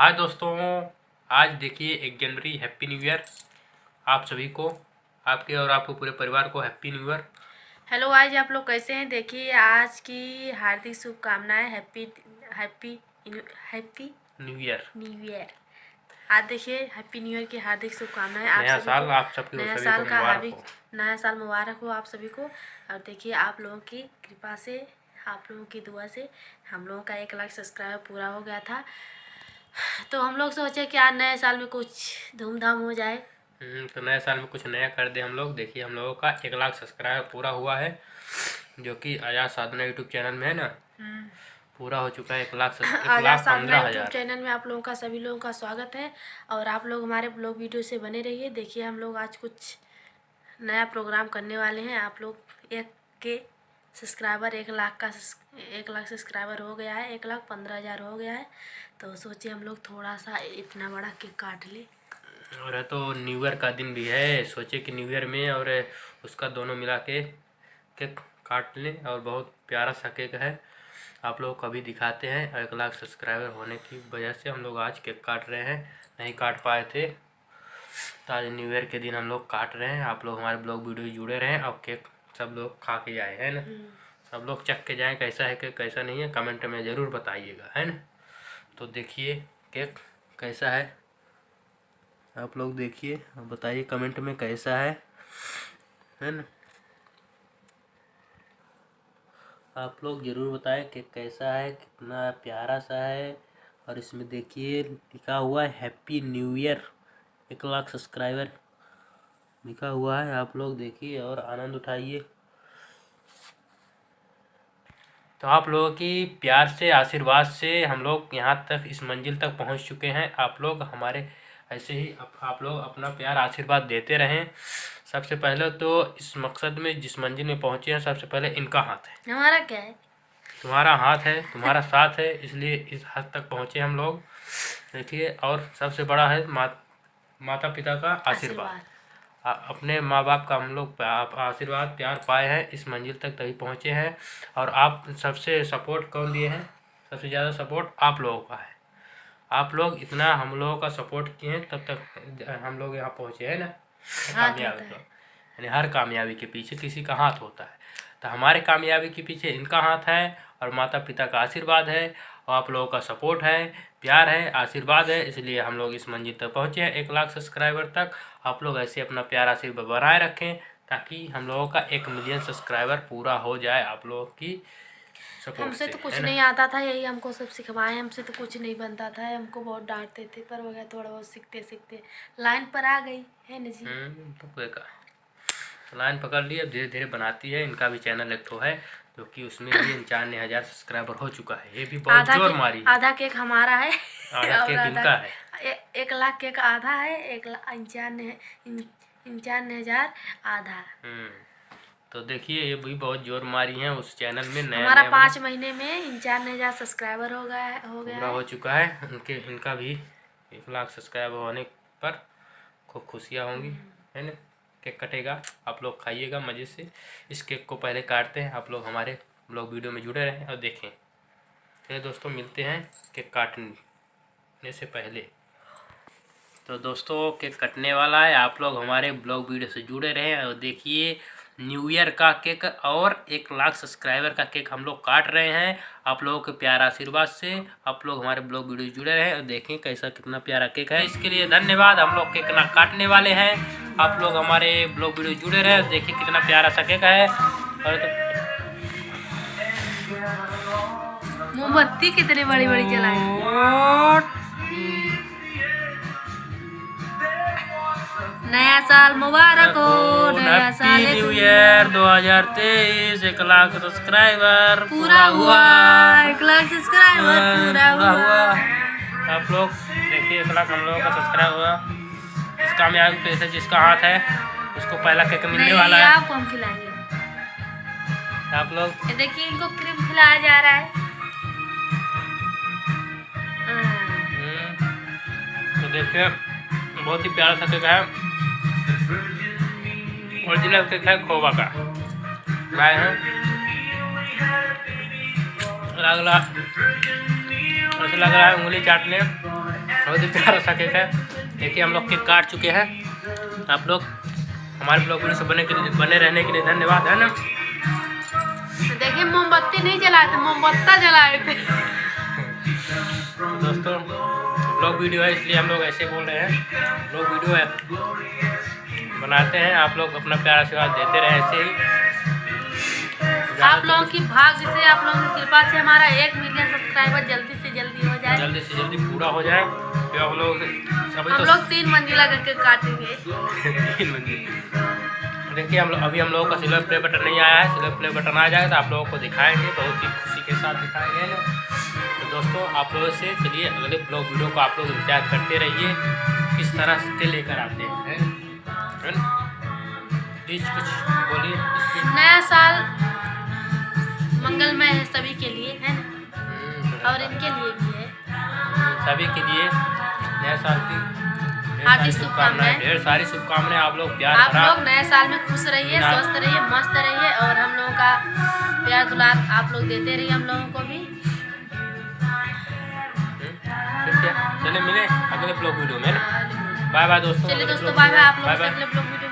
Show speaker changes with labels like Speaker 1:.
Speaker 1: हाय दोस्तों, आज देखिए 1 जनवरी। हैप्पी न्यू ईयर आप सभी को, आपके और आपके पूरे परिवार को happy new year.
Speaker 2: Hello guys, आप लोग कैसे हैं? देखिए आज की हार्दिक शुभकामनाएं। Happy happy happy
Speaker 1: new year,
Speaker 2: new year. आज देखिए हैप्पी न्यू ईयर की हार्दिक शुभकामनाएं आप
Speaker 1: नया
Speaker 2: सभी
Speaker 1: साल
Speaker 2: को।
Speaker 1: आप सबके
Speaker 2: नया
Speaker 1: सभी
Speaker 2: साल
Speaker 1: को
Speaker 2: का
Speaker 1: मुबारक हो।
Speaker 2: नया साल मुबारक हो आप सभी को। और देखिए आप लोगों की कृपा से, आप लोगों की दुआ से हम लोगों का 1 लाख सब्सक्राइबर पूरा हो गया था। तो हम लोग सोचे कि आज नए साल में कुछ धूमधाम हो जाए।
Speaker 1: तो नए साल में कुछ नया कर दे हम लोग। देखिए हम लोगों का 1 लाख सब्सक्राइबर पूरा हुआ है, जो कि आजाद साधना यूट्यूब चैनल में है ना, पूरा हो चुका है 1 लाख
Speaker 2: आजाद साधना यूट्यूब
Speaker 1: 1,15,000।
Speaker 2: चैनल में आप लोगों का, सभी लोगों का स्वागत है। और आप लोग हमारे ब्लॉग वीडियो से बने रहिए। देखिए हम लोग आज कुछ नया प्रोग्राम करने वाले हैं। आप लोग 1 लाख सब्सक्राइबर हो गया है, 1,15,000 हो गया है। तो सोचिए हम लोग थोड़ा सा इतना बड़ा केक काट ले।
Speaker 1: और तो न्यू ईयर का दिन भी है, सोचे कि न्यू ईयर में और उसका दोनों मिला के केक काट लें। और बहुत प्यारा सा केक है, आप लोग को अभी दिखाते हैं। 1 लाख सब्सक्राइबर होने की वजह से हम लोग आज केक काट रहे हैं, नहीं काट पाए थे तो आज न्यू ईयर के दिन हम लोग काट रहे हैं। आप लोग हमारे ब्लॉग वीडियो जुड़े रहें और केक सब लोग खा के जाए, है ना। सब लोग चख के जाएं कैसा है केक, कैसा नहीं है, कमेंट में ज़रूर बताइएगा, है ना। तो देखिए केक कैसा है, आप लोग देखिए बताइए कमेंट में कैसा है ना। आप लोग ज़रूर बताएं कि कैसा है, कितना प्यारा सा है। और इसमें देखिए लिखा हुआ है happy new year. 1 lakh subscriber लिखा हुआ है, आप लोग देखिए और आनंद उठाइए। तो आप लोगों की प्यार से, आशीर्वाद से हम लोग यहाँ तक, इस मंजिल तक पहुँच चुके हैं। आप लोग हमारे ऐसे ही आप लोग अपना प्यार आशीर्वाद देते रहें। सबसे पहले तो इस मकसद में, जिस मंजिल में पहुँचे हैं, सबसे पहले इनका हाथ है।
Speaker 2: हमारा क्या है?
Speaker 1: तुम्हारा हाथ है, तुम्हारा साथ है, इसलिए इस हद तक पहुँचे हम लोग। देखिए, और सबसे बड़ा है माता पिता का आशीर्वाद। अपने माँ बाप का हम लोग आशीर्वाद, प्यार पाए हैं, इस मंजिल तक तभी पहुँचे हैं। और आप सबसे सपोर्ट कौन दिए हैं? सबसे ज़्यादा सपोर्ट आप लोगों का है। आप लोग इतना हम लोगों का सपोर्ट किए हैं, तब तक हम लोग यहाँ पहुँचे हैं ना। कामयाबी तो यानी हर कामयाबी के पीछे किसी का हाथ होता है। तो हमारे कामयाबी के पीछे इनका हाथ है, और माता पिता का आशीर्वाद है, और आप लोगों का सपोर्ट है, प्यार है, आशीर्वाद है, इसलिए हम लोग इस मंजिल तक पहुँचे हैं, 1 लाख सब्सक्राइबर तक। आप लोग ऐसे अपना प्यार आशीर्वाद बनाए रखें, ताकि हम लोगों का 1 मिलियन सब्सक्राइबर पूरा हो जाए आप लोगों की सपोर्ट
Speaker 2: हमसे
Speaker 1: से,
Speaker 2: तो कुछ
Speaker 1: है ना।
Speaker 2: नहीं आता था, यही हमको सब सिखवाए। हमसे तो कुछ नहीं बनता था, हमको बहुत डांटते थे, पर हो गया थोड़ा बहुत सीखते सीखते लाइन पर आ गई है ना जी।
Speaker 1: तो लाइन पकड़ ली, अब धीरे धीरे बनाती है। इनका भी चैनल एक तो है, जो कि उसमें भी 95,000 सब्सक्राइबर हो चुका है। ये भी बहुत जोर मारी है।
Speaker 2: आधा केक हमारा है,
Speaker 1: आधा केक इनका है।
Speaker 2: 1 लाख केक आधा है, 1,95,000 आधा।
Speaker 1: तो देखिए ये भी बहुत जोर मारी है उस चैनल में। नया
Speaker 2: हमारा 5 महीने में 95,000 सब्सक्राइबर हो गया
Speaker 1: पूरा हो चुका है। इनका भी 1 लाख सब्सक्राइबर होने पर खूब खुशियाँ होंगी, है ना। केक कटेगा, आप लोग खाइएगा मज़े से। इस केक को पहले काटते हैं, आप लोग हमारे ब्लॉग वीडियो में जुड़े रहें और देखें। चलिए दोस्तों, मिलते हैं केक काटने से पहले। तो दोस्तों केक कटने वाला है, आप लोग हमारे ब्लॉग वीडियो से जुड़े रहें और देखिए। न्यू ईयर का केक और 1 लाख सब्सक्राइबर का केक हम लोग काट रहे हैं, आप लोगों के प्यार आशीर्वाद से। आप लोग हमारे ब्लॉग वीडियो जुड़े रहें और देखें कैसा, कितना प्यारा केक है। इसके लिए धन्यवाद। हम लोग केक ना काटने वाले हैं, आप लोग हमारे ब्लॉग वीडियो जुड़े रहें, देखिए कितना प्यारा सा केक है। और
Speaker 2: मोमबत्ती कितनी बड़ी बड़ी जलाई। नया साल मुबारक हो, नया साल
Speaker 1: न्यू ईयर 2023। 1 लाख सब्सक्राइबर
Speaker 2: पूरा हुआ, 1 लाख सब्सक्राइबर पूरा हुआ।
Speaker 1: आप लोग देखिए 1 लाख हम लोगों का सब्सक्राइब हुआ। इस कामयाबी पे से जिसका हाथ है उसको पहला केक मिलने वाला है।
Speaker 2: आपको हम खिलाएंगे।
Speaker 1: आप लोग
Speaker 2: देखिए इनको क्रीम खिलाया जा रहा है।
Speaker 1: तो देखिए बहुत ही प्यारा सा केक है, ओरिजिनल केक है, खोवा का लाए हैं। ऐसा लग रहा है उंगली चाटने। बहुत ही प्यारा सा केक है। देखिए हम लोग केक काट चुके हैं। आप लोग हमारे ब्लॉग वीडियो से बने रहने के लिए धन्यवाद, है ना।
Speaker 2: देखिए मोमबत्ती नहीं जलाए थे, मोमबत्ता जलाए थे।
Speaker 1: दोस्तों ब्लॉग वीडियो है इसलिए हम लोग ऐसे बोल रहे हैं। ब्लॉग वीडियो है बनाते हैं, आप लोग अपना प्यार आशीर्वाद देते रहे ऐसे ही।
Speaker 2: आप लोगों की भाग्य से, आप लोगों की कृपा से हमारा 1 मिलियन सब्सक्राइबर जल्दी से जल्दी हो जाए,
Speaker 1: जल्दी से जल्दी पूरा हो जाए। फिर हम लोग सभी
Speaker 2: हम लोग 3 मंजिला करके काटेंगे।
Speaker 1: 3 मंजिल। देखिए हम लोगों का सिल्वर प्ले बटन नहीं आया है। सिल्वर प्ले बटन आ जाएगा तो आप लोगों को दिखाएंगे, बहुत ही खुशी के साथ दिखाएंगे ना। तो दोस्तों आप लोगों से चलिए अगले ब्लॉग वीडियो को आप लोग इंतजार करते रहिए, किस तरह से लेकर आते हैं। प्लीज कुछ बोलिए।
Speaker 2: नया साल मंगलमय है सभी के लिए, है ना, और इनके लिए भी है।
Speaker 1: सभी के लिए नए साल की
Speaker 2: हार्दिक शुभकामनाएं,
Speaker 1: ढेर सारी शुभकामनाएं। आप लोग प्यार
Speaker 2: आप लोग नए साल में खुश रहिए, स्वस्थ रहिए, मस्त रहिए, और हम लोगों का प्यार दुलार आप लोग देते रहिए हम लोगों को भी।
Speaker 1: ठीक है, चलिए मिले अगले ब्लॉग वीडियो में। बाय बाय दोस्तों।
Speaker 2: चलिए दोस्तों, बाय बाय। आप लोगों से अगले ब्लॉग वीडियो